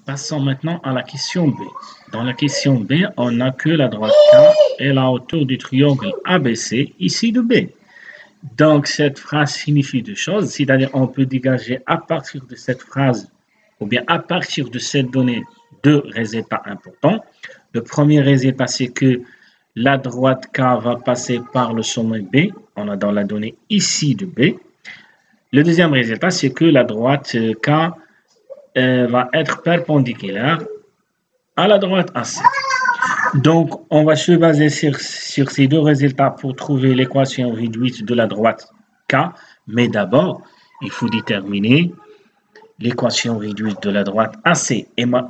Passons maintenant à la question B. Dans la question B, on n'a que la droite K et la hauteur du triangle ABC ici de B. Donc, cette phrase signifie deux choses, c'est-à-dire on peut dégager à partir de cette phrase ou bien à partir de cette donnée deux résultats importants. Le premier résultat, c'est que la droite K va passer par le sommet B. On a dans la donnée ici de B. Le deuxième résultat, c'est que la droite K va être perpendiculaire à la droite AC. Donc, on va se baser sur ces deux résultats pour trouver l'équation réduite de la droite K. Mais d'abord, il faut déterminer l'équation réduite de la droite AC. Et on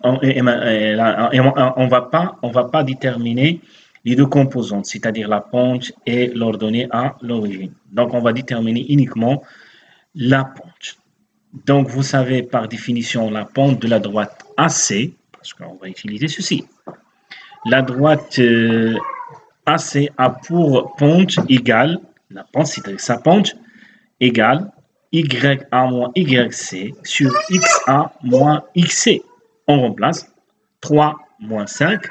va pas déterminer les deux composantes, c'est-à-dire la pente et l'ordonnée à l'origine. Donc, on va déterminer uniquement la pente. Donc, vous savez par définition la pente de la droite AC, parce qu'on va utiliser ceci. La droite AC a pour pente égale, la pente, c'est-à-dire sa pente, égale YA moins YC sur XA moins XC. On remplace 3 moins 5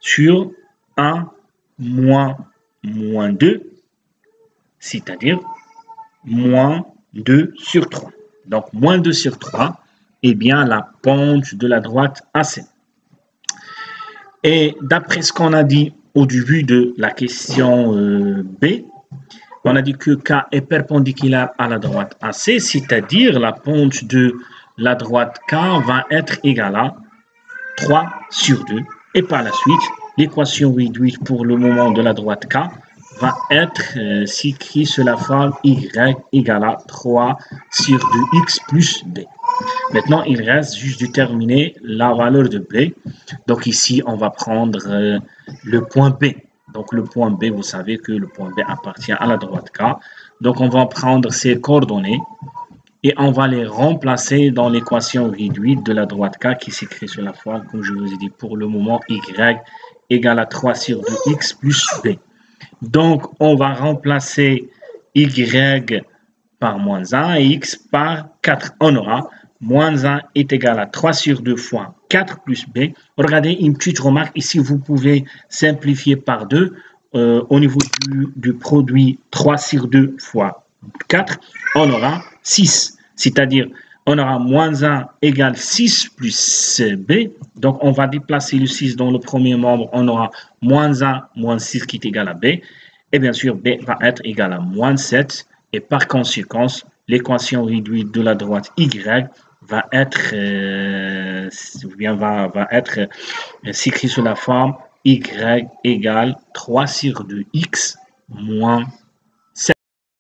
sur 1 moins 2, c'est-à-dire moins 2 sur 3. Donc, moins 2 sur 3 est bien la pente de la droite AC. Et d'après ce qu'on a dit au début de la question B, on a dit que K est perpendiculaire à la droite AC, c'est-à-dire la pente de la droite K va être égale à 3 sur 2. Et par la suite, l'équation réduite pour le moment de la droite K va être écrite sous la forme Y égale à 3 sur 2x plus B. Maintenant, il reste juste de déterminer la valeur de B. Donc ici, on va prendre le point B. Donc le point B, vous savez que le point B appartient à la droite K. Donc on va prendre ces coordonnées et on va les remplacer dans l'équation réduite de la droite K qui s'écrit sous la forme, comme je vous ai dit, pour le moment, Y égale à 3 sur 2x plus B. Donc on va remplacer Y par moins 1 et X par 4. On aura moins 1 est égal à 3 sur 2 fois 4 plus B. Regardez une petite remarque ici, vous pouvez simplifier par 2 au niveau du produit 3 sur 2 fois 4, on aura 6. C'est-à-dire, on aura moins 1 égale 6 plus B. Donc, on va déplacer le 6 dans le premier membre, on aura moins 1 moins 6 qui est égal à B. Et bien sûr, B va être égal à moins 7. Et par conséquent, l'équation réduite de la droite Y va être s'écrit sous la forme Y égale 3 sur 2x moins